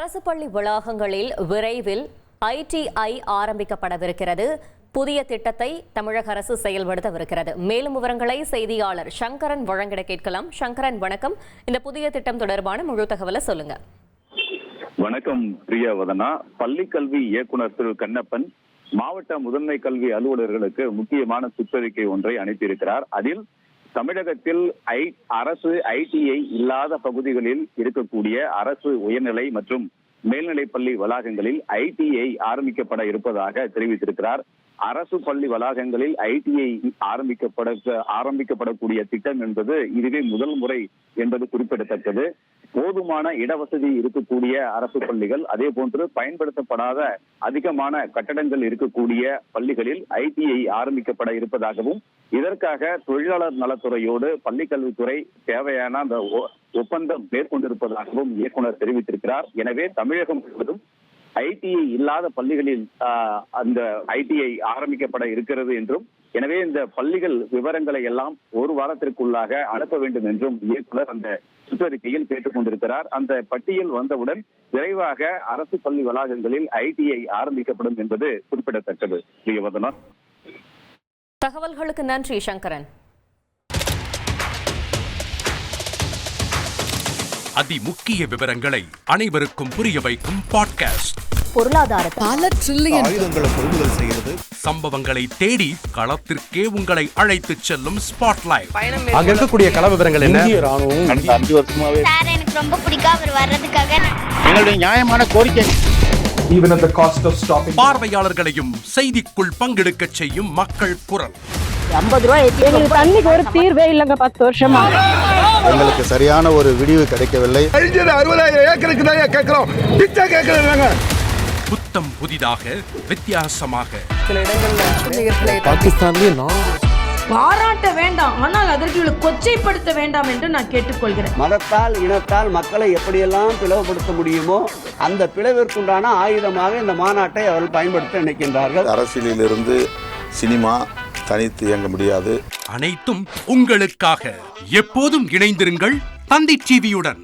அரசு பள்ளி வளாகங்களில் விரைவில் ITI ஆரம்பிக்கப்படவிருக்கிறது. புதிய திட்டத்தை தமிழக அரசு செயல்படுத்தவிருக்கிறது. மேலும் விவரங்களை செய்தியாளர் சங்கரன் வழங்கிட கேட்கலாம். சங்கரன், வணக்கம். இந்த புதிய திட்டம் தொடர்பான முழு தகவலை சொல்லுங்க. வணக்கம் பிரியாவதனா. பள்ளி கல்வி இயக்குனர் திரு கண்ணப்பன் மாவட்ட முதன்மை கல்வி அலுவலர்களுக்கு முக்கியமான சுற்றறிக்கை ஒன்றை அனுப்பியிருக்கிறார். அதில் தமிழகத்தில் அரசு ITI இல்லாத பகுதிகளில் இருக்கக்கூடிய அரசு உயர்நிலை மற்றும் மேல்நிலை பள்ளி வளாகங்களில் ITI ஆரம்பிக்கப்பட இருப்பதாக தெரிவித்திருக்கிறார். அரசு பள்ளி வளாகங்களில் ITI ஆரம்பிக்கப்படக்கூடிய திட்டம் என்பது இதுவே முதல் முறை என்பது குறிப்பிடத்தக்கது. போதுமான இடவசதி இருக்கக்கூடிய அரசு பள்ளிகள், அதே போன்று பயன்படுத்தப்படாத அதிகமான கட்டடங்கள் இருக்கக்கூடிய பள்ளிகளில் ITI ஆரம்பிக்கப்பட இருப்பதாகவும், இதற்காக தொழிலாளர் நலத்துறையோடு பள்ளிக்கல்வித்துறை தேவையான அந்த ஒப்பந்தம் மேற்கொண்டிருப்பதாகவும் இயக்குனர் தெரிவித்திருக்கிறார். எனவே தமிழகம் முழுவதும் ITI இல்லாத பள்ளிகளில் அந்த ITI ஆரம்பிக்கப்பட இருக்கிறது என்றும், எனவே இந்த பள்ளிகள் விவரங்களை எல்லாம் ஒரு வாரத்திற்குள்ளாக அனுப்ப வேண்டும் என்றும் இயக்குனர் அந்த சுற்றறிக்கையில் கேட்டுக் கொண்டிருக்கிறார். அந்த பட்டியல் வந்தவுடன் விரைவாக அரசு பள்ளி வளாகங்களில் ITI ஆரம்பிக்கப்படும் என்பது குறிப்பிடத்தக்கது. பிரியவதனா, தகவல்களுக்கு நன்றி சங்கரன். அதிமுக்கிய விவரங்களை அனைவருக்கும் புரிய வைக்கும் பாட்காஸ்ட். பொருளாதாரத்தை பல ட்ரில்லியன் ஆயுதங்களை கொள்முதல் செய்கிறது. சம்பவங்களை தேடி களத்திற்கே உங்களை அழைத்து செல்லும் ஸ்பாட்லைட். அங்க இருக்கக்கூடிய கள விவரங்கள் என்ன? ராணுவம் 5 வருஷமாவே சார் எனக்கு ரொம்ப பிடிக்கும் அவர் வர்றதுக்காக. எங்களுடைய நியாயமான கோரிக்கை. Even at the cost of stopping. பார்வையாளர்களையும் செய்திக்குள் பங்கெடுக்க செய்யும் மக்கள் குரல். 50 ரூபாய் எங்களுக்கு தண்ணிக்கு ஒரு தீர்வே இல்லைங்க. 10 வருஷமா எங்களுக்கு சரியான ஒரு விடிவு கிடைக்கவில்லை. 60,000 ஏக்கருக்கு தான் கேட்கிறோம், பிச்சை கேட்கறாங்க. புத்தம் புதிதாக, வித்தியாசமாக. சில இடங்கள்ல பாகிஸ்தான்லயே பாராட்ட வேண்டாம், ஆனால் அதற்கு கொச்சைப்படுத்த வேண்டாம் என்று நான் கேட்டுக்கொள்கிறேன். மதத்தால் இனத்தால் மக்களை எப்படியெல்லாம் பிளவுபடுத்த முடியுமோ அந்த பிளவிற்குண்டான ஆயுதமாக இந்த மாநாட்டை அவர்கள் பயன்படுத்த நினைக்கின்றார்கள். அரசியலிலிருந்து சினிமா தனித்து இயங்க முடியாது. அனைத்தும் உங்களுக்காக. எப்போதும் இணைந்திருங்கள் தந்தி டிவியுடன்.